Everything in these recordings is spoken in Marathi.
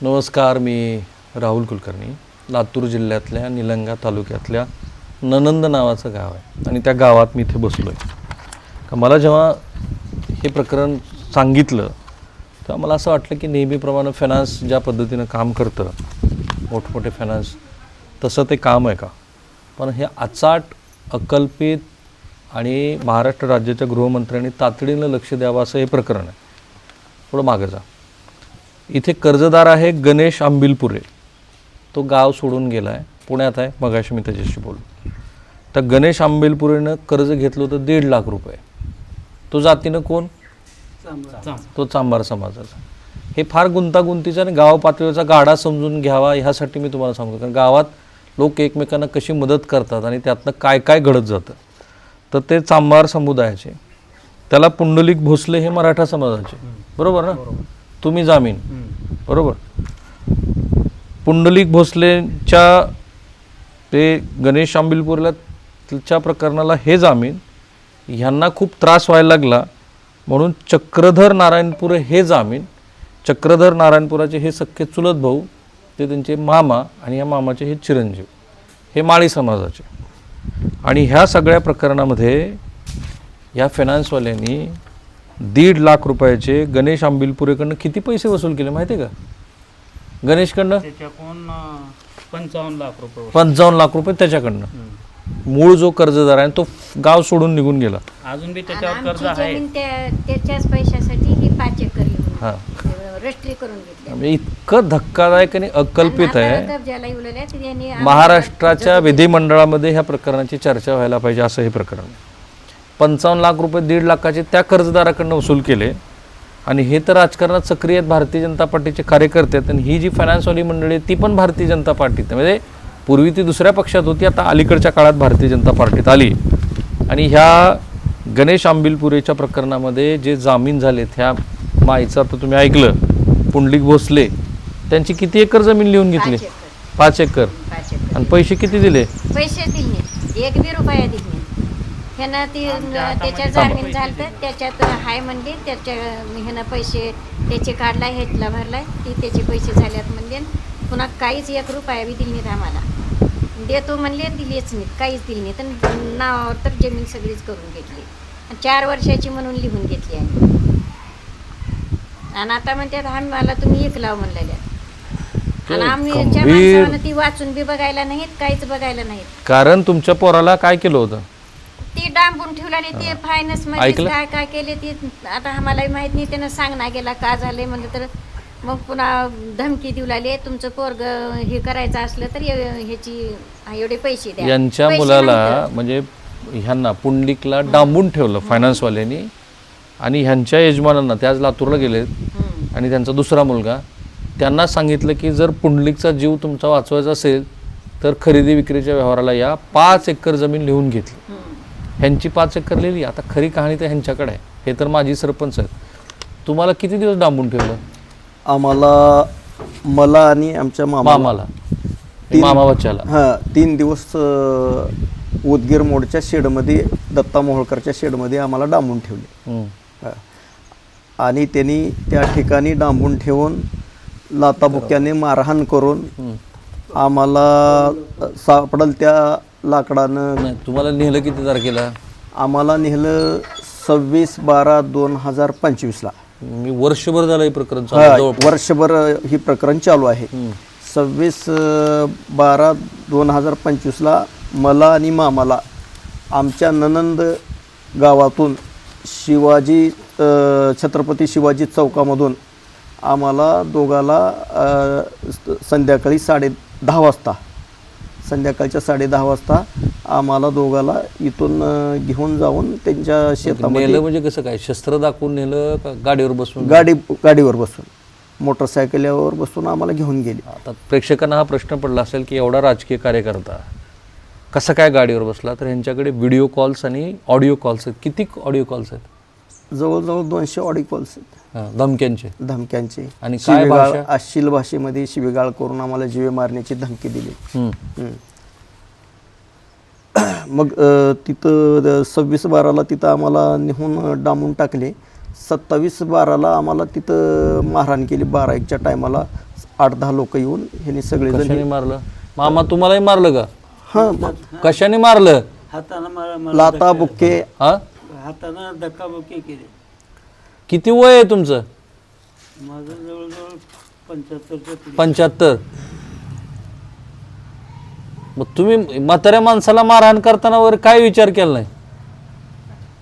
नमस्कार, मी राहुल कुलकर्णी. लातूर जिल्ह्यातल्या निलंगा तालुक्यातल्या ननंद नावाचं गाव आहे आणि त्या गावात मी इथे बसलो आहे. का मला जेव्हा हे प्रकरण सांगितलं तेव्हा मला असं वाटलं की नेहमीप्रमाणे फायनान्स ज्या पद्धतीनं काम करतं, मोठमोठे फायनान्स, तसं ते काम आहे का? पण हे अचाट, अकल्पित आणि महाराष्ट्र राज्याच्या गृहमंत्र्यांनी तातडीनं लक्ष द्यावं असं हे प्रकरण आहे. थोडं मागं जा. इथे कर्जदार आहे गणेश आंबिलपुरे. तो गाव सोडून गेला आहे, पुण्यात आहे. मगाशी मी त्याच्याशी बोललो. तर गणेश आंबिलपुरेनं कर्ज घेतलं होतं 1.5 लाख रुपये. तो जातीनं कोण? तो चांभार समाजाचा. हे फार गुंतागुंतीचं आणि गाव पातळीवरचा गाडा समजून घ्यावा ह्यासाठी मी तुम्हाला सांगतो. कारण गावात लोक एकमेकांना कशी मदत करतात आणि त्यातनं काय काय घडत जातं. तर ते चांभार समुदायाचे, त्याला पुंडलिक भोसले हे मराठा समाजाचे, बरोबर ना? तुम्ही जामीन, बरोबर. पुंडलिक भोसलेच्या ते गणेश आंबिलपुरेला त्याच्या प्रकरणाला हे जामीन, ह्यांना खूप त्रास व्हायला लागला म्हणून चक्रधर नारायणपुरे हे जामीन. चक्रधर नारायणपुराचे हे सख्खे चुलत भाऊ, ते त्यांचे मामा, आणि ह्या मामाचे हे चिरंजीव, हे माळी समाजाचे. आणि ह्या सगळ्या प्रकरणामध्ये ह्या फायनान्सवाल्यांनी 1.5 लाख रुपयाचे गणेश आंबिलपुरेकडनं किती पैसे वसूल केले माहिती आहे का? गणेशकडनं 55 लाख रुपये त्याच्याकडनं. मूळ जो कर्जदार आहे तो गाव सोडून निघून गेला. अजून बी त्याच्यावर कर्ज आहे. त्याच्याच पैशासाठी ही 5 एकर रजिस्ट्री करून घेतली. म्हणजे इतकं धक्कादायक आणि अकल्पित आहे. आहे. महाराष्ट्राच्या विधिमंडळामध्ये ह्या प्रकरणाची चर्चा व्हायला पाहिजे असं हे प्रकरण. 55 लाख रुपये 1.5 लाखाचे त्या कर्जदाराकडनं वसूल केले. आणि हे तर राजकारणात सक्रिय आहेत, भारतीय जनता पार्टीचे कार्यकर्ते आहेत. आणि ही जी फायनान्सवाली मंडळी आहे ती पण भारतीय जनता पार्टीत, म्हणजे पूर्वी ती दुसऱ्या पक्षात होती, आता अलीकडच्या काळात भारतीय जनता पार्टीत आली. आणि ह्या गणेश आंबिलपुरेच्या प्रकरणामध्ये जे जामीन झालेत, ह्या माईचं आता तुम्ही ऐकलं, पुंडलिक भोसले, त्यांची किती एकर जमीन लिहून घेतली? 5 एकर. आणि पैसे किती दिले? पैसे दिले 1 बी रुपया दिले. ह्यानं ती त्याच्या जामीन झालं, त्याच्यात हाय म्हणले, त्याच्या ह्यानं पैसे त्याचे काढलाय, ह्यातला भरलाय, ती त्याचे पैसे झाल्यात म्हणले. पुन्हा काहीच 1 रुपया बी दिली नाहीत आम्हाला. देतो म्हणले, दिलेच नाहीत, काहीच दिली नाही. तर नावावर तर जमीन सगळीच करून घेतली. 4 वर्षाची म्हणून लिहून घेतली आहे. आणि आता म्हणतात आम्हाला तुम्ही 1 लाव म्हणलेल्या. आणि आम्हीच्या माणसानं ती वाचून बी बघायला नाहीत, काहीच बघायला नाहीत. कारण तुमच्या पोराला काय केलं होतं? ती डांबून ठेवला नाही. ते फायनान्स मध्ये काय काय केले ते आता आम्हालाही माहित नाही. त्यानं सांगना गेला का झालंय म्हणलं तर मग पुन्हा धमकी देऊ लागले, तुमचं पोरग हे करायचं असलं तर ह्याची एवढे पैसे द्या. यांच्या मुलाला म्हणजे ह्यांना पुंडलिकला डांबून ठेवलं फायनान्सवाल्यांनी. आणि ह्यांच्या यजमानांना, ते आज लातूरला गेलेत, आणि त्यांचा दुसरा मुलगा, त्यांना सांगितलं की जर पुंडलिकचा जीव तुमचा वाचवायचा असेल तर खरेदी विक्रीच्या व्यवहाराला या. 5 एकर जमीन लिहून घेतली. ह्यांची 5 एकर लिहिली. आता खरी कहाणी तर ह्यांच्याकडे आहे. हे तर माजी सरपंच आहेत. तुम्हाला किती दिवस डांबून ठेवलं? मला आणि आमच्या मामाला, मामा बच्चाला 3 दिवस उदगीर मोडच्या शेडमध्ये, दत्ता मोहोळकरच्या शेडमध्ये आम्हाला डांबून ठेवले. आणि त्यांनी त्या ठिकाणी डांबून ठेवून लाताबुक्याने मारहाण करून आम्हाला सापडल त्या लाकडानं. तुम्हाला नेलं किती तारखेला? आम्हाला नेलं 26/12/2025 मी वर्षभर झालं हे प्रकरण वर्षभर ही प्रकरण चालू आहे. 26/12/2025 मला आणि मामाला आमच्या ननंद गावातून शिवाजी छत्रपती शिवाजी चौकामधून आम्हाला दोघाला संध्याकाळी 10:30 वाजता, संध्याकाळच्या 10:30 वाजता आम्हाला दोघाला इथून घेऊन जाऊन त्यांच्या शेतामध्ये नेलं. म्हणजे कसं काय, शस्त्र दाखवून नेलं का गाडीवर बसून? गाडीवर बसून, मोटरसायकलवर बसून आम्हाला घेऊन गेले. आता प्रेक्षकांना हा प्रश्न पडला असेल की एवढा राजकीय कार्यकर्ता कसं काय गाडीवर बसला? तर ह्यांच्याकडे व्हिडिओ कॉल्स आणि ऑडिओ कॉल्स आहेत. किती ऑडिओ कॉल्स आहेत? जवळजवळ 200 ऑडिओ कॉल्स आहेत. धमक्यांचे. आणि काय भाषा? अश्लील भाषेमध्ये शिवीगाळ करून आम्हाला जीवे मारण्याची धमकी दिली. मग तिथं 26/12 तिथं आम्हाला नेहून डांबून टाकले. 27/12 आम्हाला तिथं मारहाण केली. 12-1च्या टायमाला 8-10 लोक येऊन ह्यांनी सगळेजण कशाने मारलं मामा तुम्हालाही मारलं का हां कशाने मारलं हातानं लाता बुक्के हा हातानं धक्काबुक्की केली. किती वय आहे तुमचं माझं जवळजवळ 75 75. मग तुम्ही म्हाताऱ्या माणसाला मारहाण करताना वगैरे काय विचार केला नाही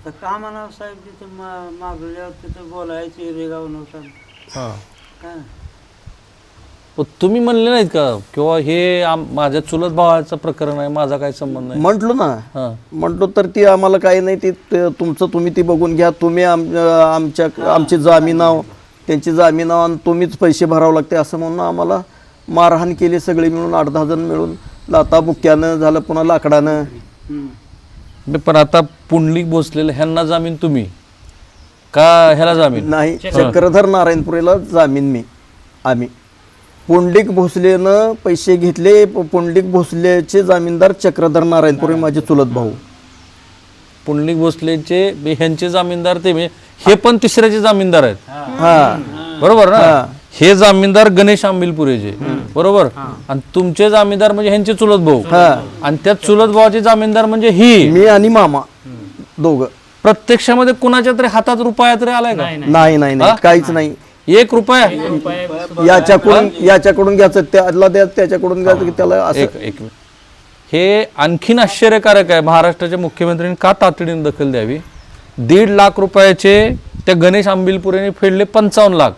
तर का म्हणावं साहेब तिथं मागल्यावर तिथं बोलायचे रेगाव नव्हता हां काय मग तुम्ही म्हणले नाहीत का किंवा हे माझ्या चुलत भावाचं प्रकरण आहे माझा काय संबंध नाही म्हटलो ना हां म्हटलो तर ती आम्हाला काही नाही ते तुमचं तुम्ही ती बघून घ्या तुम्ही आमची जामीनाव त्यांची जामीनाव आणि तुम्हीच पैसे भरावं लागते असं म्हणून आम्हाला मारहाण केली सगळी मिळून 8-10 जण मिळून लाता बुक्क्यानं झालं पुन्हा लाकडानं. पण आता पुंडलिक भोसलेलं ह्यांना जामीन तुम्ही का ह्याला जामीन नाही चक्रधर नारायणपुरेला जामीन आम्ही पुंडलिक भोसलेनं पैसे घेतले पुंडलिक भोसलेचे जामीनदार चक्रधर नारायणपुरे माझे चुलत भाऊ. पुंडलिक भोसलेचे ह्यांचे जामीनदार ते हे पण तिसऱ्याचे जामीनदार आहेत हा बरोबर ना हे जामीनदार गणेश आंबिलपुरेचे बरोबर आणि तुमचे जामीनदार म्हणजे ह्यांचे चुलत भाऊ आणि त्या चुलत भावाचे जामीनदार म्हणजे ही मी आणि मामा दोघं. प्रत्यक्षामध्ये कुणाच्या तरी हातात रुपया तरी आलाय का नाही नाही नाही काहीच नाही. 1 रुपया याच्याकडून घ्यायचं त्याला द्या त्याच्याकडून घ्यायचं की त्याला असं एक हे आणखीन आश्चर्यकारक आहे महाराष्ट्राच्या मुख्यमंत्र्यांनी का तातडीने दखल द्यावी 1.5 लाख रुपयाचे त्या गणेश आंबिलपुरेने फेडले 55 लाख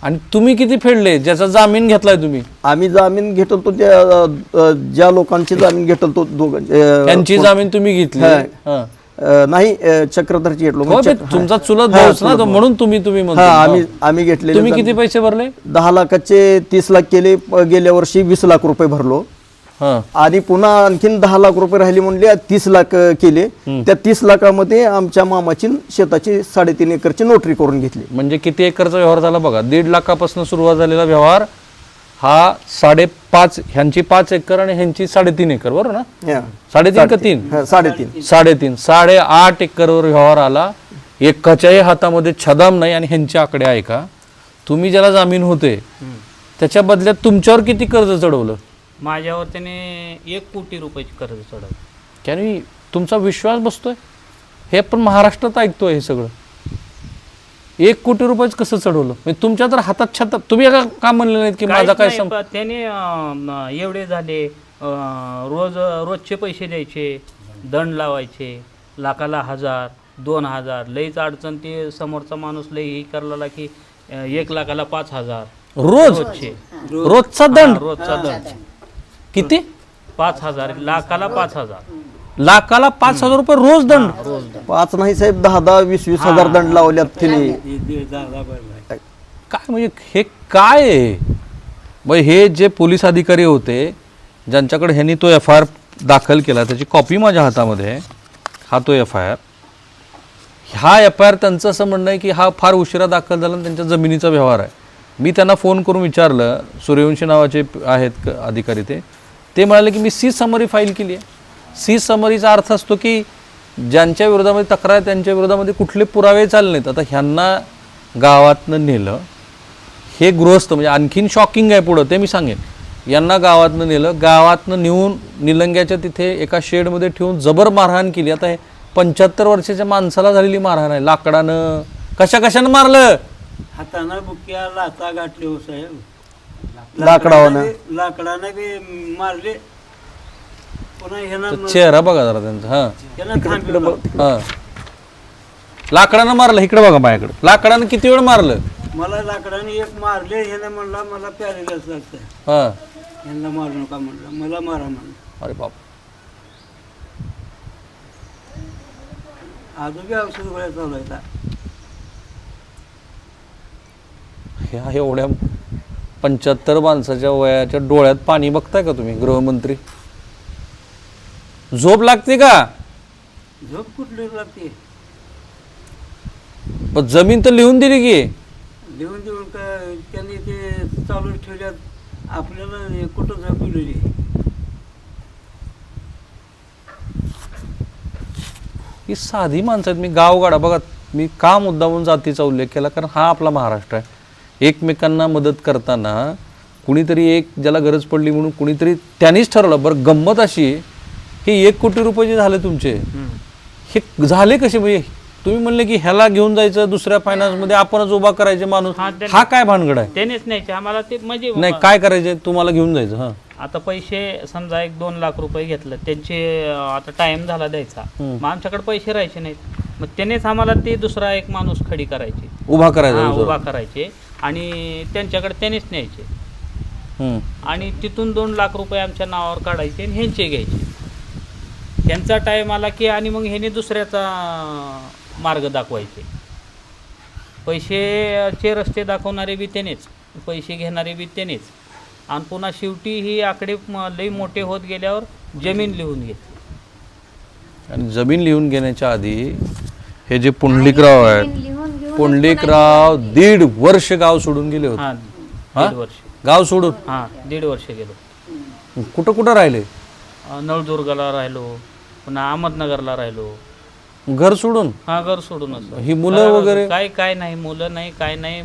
आणि तुम्ही किती फेडले ज्याचा जामीन घेतलाय तुम्ही आम्ही जामीन घेतलो तो ज्या लोकांची जामीन घेतलो तो त्यांची जामीन तुम्ही घेतली नाही चक्रधरची घेतलो तुमचा चुलत भाऊच ना तो म्हणून तुम्ही म्हणतो आम्ही घेतले. तुम्ही किती पैसे भरले 10 लाखाचे 30 लाख केले गेल्या वर्षी 20 लाख रुपये भरलो आणि पुन्हा आणखीन 10 लाख रुपये राहिले म्हणले 30 लाख केले. त्या 30 लाखामध्ये आमच्या मामाची शेताची 3.5 एकरची नोटरी करून घेतली. म्हणजे किती एकरचा व्यवहार झाला बघा 1.5 लाखापासून सुरुवात झालेला व्यवहार हा 5.5 ह्यांची 5 एकर आणि ह्यांची 3.5 एकर बरोबर ना 3.5 का 3 3.5 8.5 एकरवर व्यवहार आला. एकाच्याही हातामध्ये छदाम नाही आणि ह्यांचे आकडे आहे का तुम्ही ज्याला जामीन होते त्याच्या बदल्यात तुमच्यावर किती कर्ज चढवलं माझ्यावर त्याने 1 कोटी रुपयाची कर्ज चढवलं. त्याने तुमचा विश्वास बसतोय हे पण महाराष्ट्रात ऐकतोय हे सगळं 1 कोटी रुपयाच कसं चढवलं म्हणजे तुमच्या तर हातात छातात तुम्ही का म्हणले नाहीत की माझा काय त्याने एवढे झाले रोजचे पैसे द्यायचे दंड लावायचे लाखाला 1000 2000 लईच अडचण ते समोरचा माणूस लई हे करला की 1 लाखाला 5000 रोजचा दंड किती 5000 लाखाला 5000 लाखाला 5000 रुपये रोज दंड 5 नाही साहेब 10-20 हजार दंड लावल्यात तिने. काय म्हणजे हे काय आहे हे जे पोलीस अधिकारी होते ज्यांच्याकडे ह्यांनी तो FIR दाखल केला त्याची कॉपी माझ्या हातामध्ये आहे हा तो FIR हा FIR त्यांचं असं म्हणणं आहे की हा फार उशिरा दाखल झाला आणि त्यांच्या जमिनीचा व्यवहार आहे. मी त्यांना फोन करून विचारलं सूर्यवंशी नावाचे आहेत अधिकारी ते म्हणाले की मी सी समरी फाईल केली आहे. सी समरीचा अर्थ असतो की ज्यांच्या विरोधामध्ये तक्रार आहे त्यांच्या विरोधामध्ये कुठले पुरावे चालले नाहीत. आता ह्यांना गावातनं नेलं हे गृहस्थ म्हणजे आणखीन शॉकिंग आहे पुढं ते मी सांगेन. यांना गावातनं नेलं गावातनं नेऊन निलंग्याच्या तिथे एका शेडमध्ये ठेवून जबर मारहाण केली. आता हे 75 वर्षाच्या माणसाला झालेली मारहाण आहे लाकडानं कशानं मारलं हातानं बुक्या लाता गाठले हो साहेब लाकडानं बी मारले पुन्हा ह्यानं चेहरा बघा जरा त्यांचा थांबलं लाकडानं मारलं इकडे बघा माझ्याकडे लाकडानं किती वेळ मारलं मला लाकडाने 1 मारले ह्यानं म्हणला मला प्यारेलाच लागतं ह्यांना मारू नका म्हणलं मला मारा म्हणलं. अरे बाप अजून बी औषध गोळ्या चालू आहेत. ह्या एवढ्या 75 माणसाच्या वयाच्या डोळ्यात पाणी बघताय का तुम्ही गृहमंत्री झोप लागते का झोप कुठली लागते पण जमीन तर लिहून दिली की लिहून देऊन का त्यांनी ते चालू ठेवल्यात आपल्याला कुठं झोपवलेली ही साधी माणसं आहेत. मी गावगाडा बघा मी का मुद्दामून जातीचा उल्लेख केला कारण हा आपला महाराष्ट्र आहे. एकमेकांना मदत करताना कुणीतरी एक ज्याला गरज पडली म्हणून कुणीतरी त्यांनीच ठरवलं. बरं गंमत अशी आहे, हे 1 कोटी रुपये जे झाले तुमचे, हे झाले कसे? म्हणजे तुम्ही म्हणले की ह्याला घेऊन जायचं दुसऱ्या फायनान्समध्ये, आपणच उभा करायचे माणूस, हा काय भानगड आहे? त्यानेच न्यायचे आम्हाला ते म्हणजे नाही काय करायचे तुम्हाला घेऊन जायचं? हां आता पैसे समजा 1-2 लाख रुपये घेतलं त्यांचे, आता टाइम झाला द्यायचा, मग आमच्याकडे पैसे राहायचे नाहीत, मग त्यानेच आम्हाला ते दुसरा एक माणूस खडी करायचे, उभा करायचा. उभा करायचे आणि त्यांच्याकडे त्यानेच न्यायचे आणि तिथून 2 लाख रुपये आमच्या नावावर काढायचे आणि ह्यांचे घ्यायचे. त्यांचा टाईम आला की आणि मग ह्याने दुसऱ्याचा मार्ग दाखवायचे. पैसेचे रस्ते दाखवणारे बी त्यानेच, पैसे घेणारे बी त्यानेच. आणि पुन्हा शेवटी ही आकडे लई मोठे होत गेल्यावर जमीन लिहून घेतली. आणि जमीन लिहून घेण्याच्या आधी हे जे पुंडलिकराव आहेत, लिहून घेऊन पुंडलिकराव 1.5 वर्ष गाव सोडून गेले होते. हां, हा? 1.5 वर्ष. गाव सोडून हां, 1.5 वर्ष गेलो. कुठं कुठं राहिले? नळदुर्गला राहिलो, पुन्हा अहमदनगरला राहिलो. घर सोडून? हा, घर सोडूनच. ही मुलं वगैरे? काय नाही, मुलं नाही, काय नाही.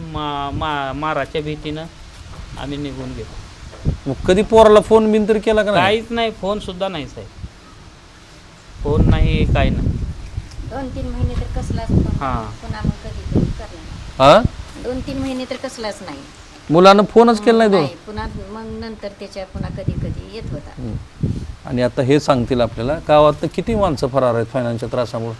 माराच्या भीतीनं आम्ही निघून गेलो. मग कधी पोराला फोन बिन तरी केला का नाही? काहीच नाही, फोन सुद्धा नाही साहेब, फोन नाही, काय नाही. 2-3 महिने तर कसलाच फोन हां. पुन्हा मग कधी करणार. हा 2-3 महिने तर कसलाच नाही. मुलानं फोनच केला नाही तो? नाही, पुन्हा मग नंतर त्याच्या पुन्हा कधी येत होता. आणि आता हे सांगतील आपल्याला गावात किती माणसं फरार आहेत फायनान्सच्या त्रासामुळे?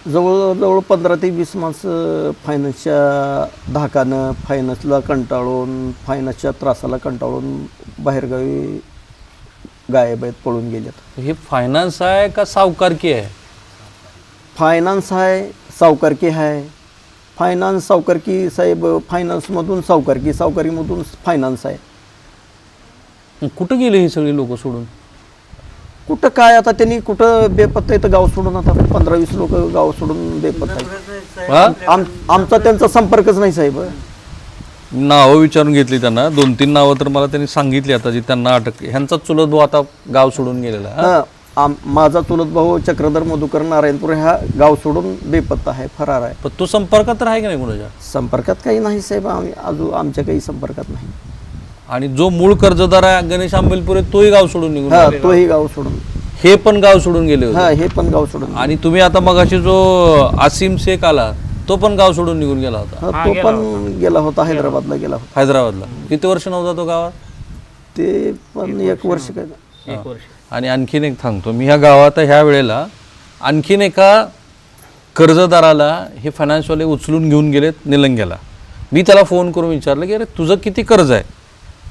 जवळजवळ 15 ते 20 माणसं फायनान्सच्या धाकानं, फायनान्सला कंटाळून, फायनान्सच्या त्रासाला कंटाळून बाहेरगावी गायब आहेत, पळून गेलेत. हे फायनान्स आहे का सावकारकी आहे? फायनान्स आहे, सावकारकी आहे. फायनान्स सावकारकी साहेब, फायनान्समधून सावकारकी, सावकारीमधून फायनान्स आहे. मग कुठं गेले ही सगळी लोक सोडून? कुठं काय आता त्यांनी कुठं बेपत्ता इथं गाव सोडून, आता 15-20 लोक गाव सोडून बेपत्ता आहेत. हा? आमचा त्यांचा संपर्कच नाही साहेब. नावं विचारून घेतली त्यांना, 2-3 नावं तर मला त्यांनी सांगितली आता जी त्यांना अटक. ह्यांचा चुलत भाऊ आता गाव सोडून गेलेला आहे. माझा चुलत भाऊ चक्रधर मधुकर नारायणपूर ह्या गाव सोडून बेपत्ता आहे, फरार आहे. पण तो संपर्कात तर आहे की नाही कोणाच्या? संपर्कात काही नाही साहेब, आम्ही अजून आमच्या काही संपर्कात नाही. आणि जो मूळ कर्जदार आहे गणेश आंबेलपुरे तोही गाव सोडून निघून हा, गेला. तोही गाव सोडून, हे पण गाव सोडून गेले होते. हा, हे पण गाव सोडून. आणि तुम्ही आता मगाशी जो आसिम शेख आला तो पण गाव सोडून निघून गेला होता. हा, तो पण गेला होता, हैदराबादला गेला होता. हैदराबादला. किती वर्ष नव्हता तो गावात? ते पण 1 वर्ष काय. 1 वर्ष. आणि आणखीन एक सांगतो मी, ह्या गावात ह्या वेळेला आणखीन एका कर्जदाराला हे फायनान्सवाले उचलून घेऊन गेलेत निलंग्याला. मी त्याला फोन करून विचारलं की अरे तुझं किती कर्ज आहे?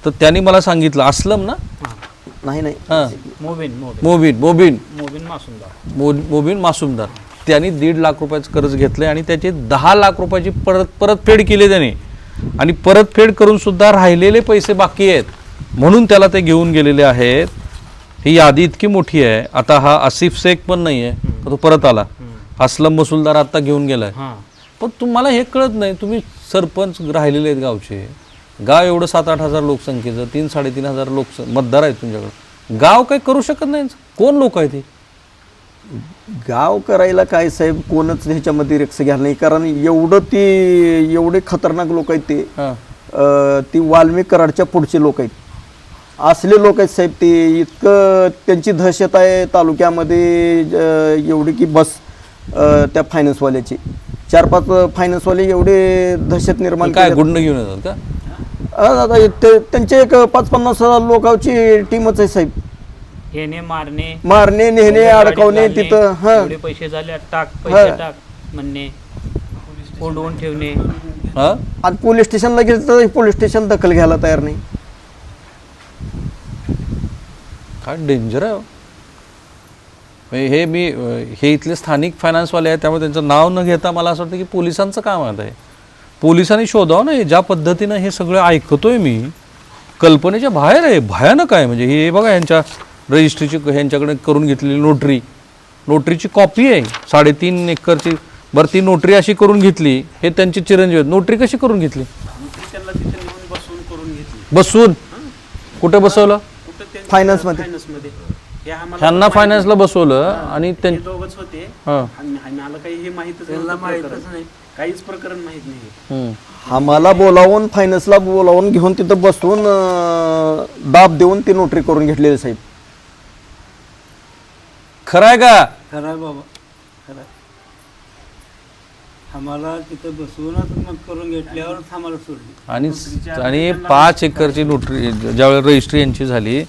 तर त्यांनी मला सांगितलं, असलम ना? नाही नाही, हां, मोबीन मोबीन मासूमदार. त्यांनी 1.5 लाख रुपयाचं कर्ज घेतलं आणि त्याचे 10 लाख रुपयाची परतफेड केली त्याने. आणि परतफेड करून सुद्धा राहिलेले पैसे बाकी आहेत म्हणून त्याला ते घेऊन गेलेले आहेत. ही यादी इतकी मोठी आहे. आता हा आसिफ शेख पण नाही आहे, तो परत आला. असलम मसूलदार आता घेऊन गेलाय. पण तुम्हाला हे कळत नाही, तुम्ही सरपंच राहिलेले आहेत गावचे. गाव एवढं 7-8 हजार लोकसंख्येचं, 3-3.5 हजार मतदार आहेत तुमच्याकडे. गाव काही करू शकत नाही. कोण लोक आहेत ते? गाव करायला काय साहेब, कोणच ह्याच्यामध्ये रिक्स घ्यायला नाही. कारण एवढे खतरनाक लोक आहेत ते. ती वाल्मिक कराडच्या पुढचे लोक आहेत, असले लोक आहेत साहेब ते. इतकं त्यांची दहशत आहे तालुक्यामध्ये एवढी की बस. त्या फायनान्सवाल्याची 4-5 फायनान्सवाले एवढे दहशत निर्माण काय गुंड घेऊन येतात का? त्यांचे एक 5-50 लोकांची टीमच आहे साहेब. हेने मारणे, नेहणे, अडकवणे तिथं. हा, पैसे झाले टाक, पैसे टाक म्हणणे, कोंडवून ठेवणे. आणि पोलीस स्टेशनला गेलं तर पोलीस स्टेशन दखल घ्यायला तयार नाही. काय डेंजर आहे. हे इथले स्थानिक फायनान्सवाले आहेत, त्यामुळे त्यांचं नाव न घेता मला असं वाटतं की पोलिसांचं काम आहे. पोलिसांनी शोधावं ना. ज्या पद्धतीनं हे सगळं ऐकतोय मी, कल्पनेच्या बाहेर आहे, भयानक आहे. म्हणजे हे बघा, यांच्या रजिस्ट्रीची ह्यांच्याकडे करून घेतलेली नोटरीची कॉपी आहे 3.5 एकरची. बरं, ती नोटरी अशी करून घेतली, हे त्यांची चिरंजीव आहेत. नोटरी कशी करून घेतली? बसून कुठे बसवलं? फायनान्समध्ये. ह्यांना फायनान्सला बसवलं आणि दोघच होते. मला काही हे माहितच नाही. काहीच प्रकरण माहीत नाही. आम्हाला बोलावून फायनान्सला बोलावून घेऊन तिथं बसवून दाब देऊन ती नोटरी करून घेतलेली साहेब. खरं आहे का? खरं आहे बाबा, खरं आहे. आम्हाला तिथं बसवूनच मग करून घेतल्यावरच आम्हाला सोडली. आणि 5 एकरची नोटरी ज्यावेळेला रजिस्ट्री यांची झाली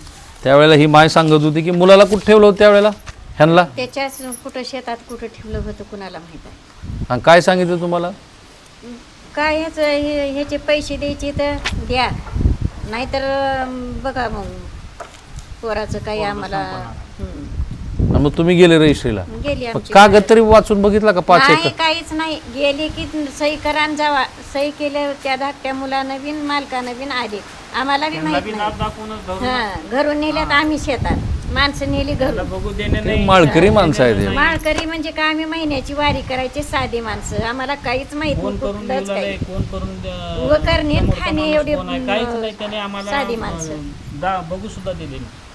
त्यावेळेला ही माय सांगत होती की मुलाला कुठं ठेवलं होतं त्यावेळेला ह्यांना, त्याच्याच कुठं शेतात कुठं ठेवलं होतं कुणाला माहित आहे. आणि काय सांगितलं तुम्हाला? काय ह्याचे पैसे द्यायचे तर द्या, नाहीतर बघा मग पोराचं काही आम्हाला. आणि मग तुम्ही गेले रजिस्ट्रीला, गेली मग आमची कागद तरी वाचून बघितला का 5 नाही, एकर? काहीच नाही. गेले की सही करा आणि जावा. सही केल्या त्या धाकट्या मुलानं बिन मालकानं बिन आले, आम्हाला बी माहित नाही. दाखवूनच हा, घरून नेल्यात आम्ही शेतात, माणसं नेली घरून. बघू देणे ते नाही. माळकरी माणसं आहेत हे. माळकरी म्हणजे काय, आम्ही महिन्याची वारी करायची साधी माणसं, आम्हाला काहीच माहित फोन नाही करून कुठलंच बोलायला, काही. फोन करून उभं करणे, समोरचा खाणे माणूस एवढे कोण आहे, काहीच नाही. त्याने आम्हाला साधी माणसं. बघू सुद्धा दिले नाही.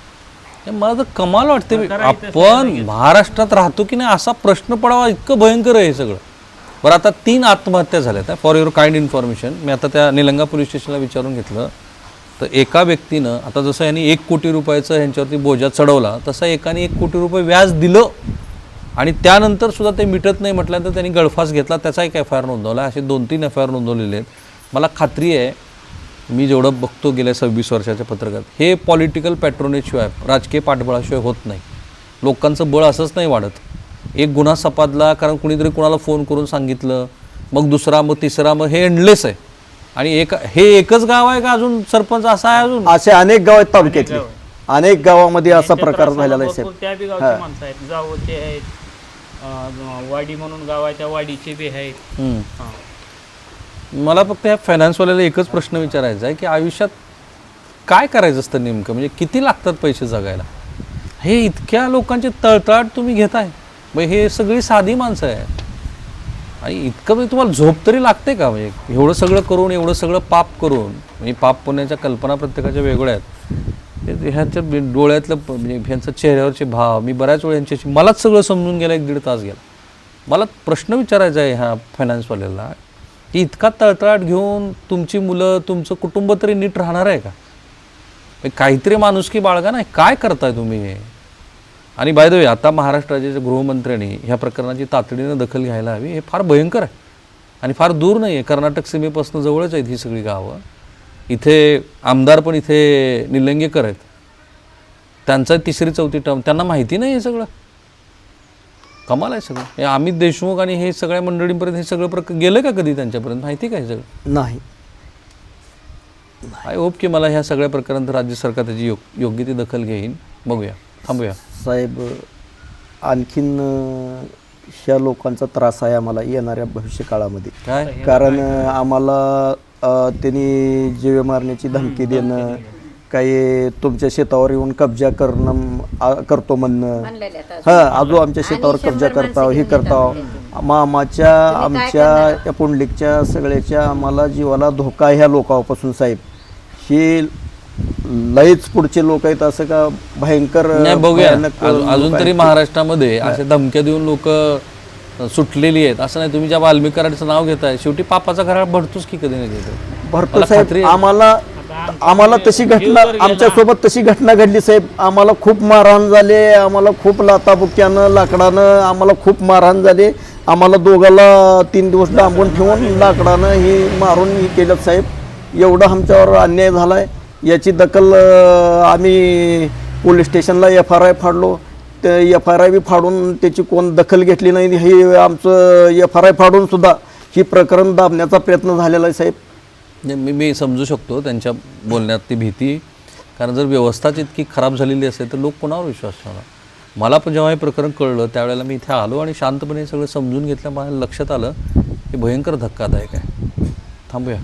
हे मला तर कमाल वाटते. करा इथे आपण महाराष्ट्रात राहतो की नाही असा प्रश्न पडावा, इतकं भयंकर आहे हे सगळं. बरं, आता 3 आत्महत्या झाल्यात. फॉर युअर काइंड इन्फॉर्मेशन, मी आता त्या निलंगा पोलीस स्टेशनला विचारून घेतलं तर एका व्यक्तीनं, आता जसं यांनी 1 कोटी रुपयाचं ह्यांच्यावरती बोजा चढवला तसा एकाने 1 कोटी रुपये व्याज दिलं आणि त्यानंतर सुद्धा ते मिटत नाही म्हटल्यानंतर त्यांनी गळफास घेतला, त्याचा एक FIR नोंदवला. असे 2-3 FIR नोंदवलेले आहेत. मला खात्री आहे, मी जेवढं बघतो गेल्या 26 वर्षाच्या पत्रकात, हे पॉलिटिकल पॅट्रोनेजशिवाय, राजकीय पाठबळाशिवाय होत नाही. लोकांचं बळ असंच नाही वाढत. एक गुन्हा सपादला कारण कुणीतरी कुणाला फोन करून सांगितलं, मग दुसरा, मग तिसरा, मग हे एंडलेस आहे. आणि हे एकच गाव आहे का अजून सरपंच असा आहे अजून? असे अनेक गाव आहेत तालुक्यातले, अनेक गावामध्ये असा प्रकार झालेला आहे भरपूर साहेब. त्या बी गावची माणसं आहेत, जावचे आहेत, वाडी म्हणून गाव आहे त्या वाडीचे बी आहेत. हा. मला फक्त ह्या फायनान्सवाल्याला एकच प्रश्न विचारायचा आहे की आयुष्यात काय करायचं असतं नेमकं, म्हणजे किती लागतात पैसे जगायला? हे इतक्या लोकांचे तळतळाट तुम्ही घेताय. मग हे सगळी साधी माणसं आहेत आणि इतकं म्हणजे तुम्हाला झोप तरी लागते का? म्हणजे एवढं सगळं करून, एवढं सगळं पाप करून, म्हणजे पाप पुण्याच्या कल्पना प्रत्येकाच्या वेगळ्या आहेत. ह्यांच्या डोळ्यातलं म्हणजे ह्यांच्या चेहऱ्यावरचे भाव, मी बऱ्याच वेळ यांच्याशी, मलाच सगळं समजून गेलं, 1-1.5 तास गेला. मला प्रश्न विचारायचा आहे ह्या फायनान्सवाल्याला की इतका तळतळाट घेऊन तुमची मुलं, तुमचं कुटुंब तरी नीट राहणार आहे का? काहीतरी माणुसकी बाळगा नाही, काय करताय तुम्ही हे? आणि बाय द वे, आता महाराष्ट्राच्या गृहमंत्र्यांनी ह्या प्रकरणाची तातडीनं दखल घ्यायला हवी. हे फार भयंकर आहे आणि फार दूर नाही आहे. कर्नाटक सीमेपासून जवळच आहेत ही सगळी गावं. इथे आमदार पण इथे निलंगेकर आहेत, त्यांचा 3री-4थी टर्म, त्यांना माहिती नाही हे सगळं. कमाल आहे सगळं. हे अमित देशमुख आणि हे सगळ्या मंडळींपर्यंत हे सगळं गेलं का कधी त्यांच्यापर्यंत? माहिती का हे सगळं? नाही. आय होप की मला ह्या सगळ्या प्रकरणात राज्य सरकार त्याची योग्य ती दखल घेईन. बघूया, थांबूया साहेब. आणखीन ह्या लोकांचा त्रास आहे आम्हाला येणाऱ्या भविष्य काळामध्ये. काय कारण आम्हाला त्यांनी जीवे मारण्याची धमकी देणं, काही तुमच्या शेतावर येऊन कब्जा करणं करतो म्हणणं, म्हणलेले आता. हां, आजो आमच्या शेतावर आणि कब्जा 100 करताव, माणसं हे घेऊन करताव. येतात. आमच्या तुम्ही काय आमच्या करणार? या पुंडलिकच्या सगळ्याच्या आम्हाला जीवाला धोका ह्या लोकांपासून साहेब. हे लयच पुढचे लोक आहेत, असं का भयंकर नाही, बघूया. भयानक अजून लोक तरी आहेत. महाराष्ट्रामध्ये अशा धमक्या देऊन लोक सुटलेली आहेत असं नाही. तुम्ही ज्या वाल्मिक कराडचं नाव घेताय, शेवटी पापाचा घराळ भरतोच की कधी नाही कधी. भरतो मला साहेब. खात्री आहे. आम्हाला तशी घटना, आमच्यासोबत तशी घटना घडली साहेब. आम्हाला खूप मारहाण झाले, आम्हाला खूप लाताबुक्यानं, लाकडानं आम्हाला खूप मारहाण झाले. आम्हाला दोघाला 3 दिवस डांबून ठेवून लाकडानं ही मारून ही केलं साहेब. एवढं आमच्यावर अन्याय झाला आहे. याची दखल आम्ही पोलीस स्टेशनला FIR फाडलो. ते FIR बी फाडून त्याची कोण दखल घेतली नाही. हे आमचं FIR फाडून सुद्धा ही प्रकरण दाबण्याचा प्रयत्न झालेला आहे साहेब. मी समजू शकतो त्यांच्या बोलण्यात ती भीती, कारण जर व्यवस्थाच इतकी खराब झालेली असेल तर लोक कोणावर विश्वास ठेवणार? मला पण जेव्हा हे प्रकरण कळलं त्यावेळेला मी इथे आलो आणि शांतपणे सगळं समजून घेतलं. मला लक्षात आलं हे भयंकर धक्कादायक आहे. थांबूया.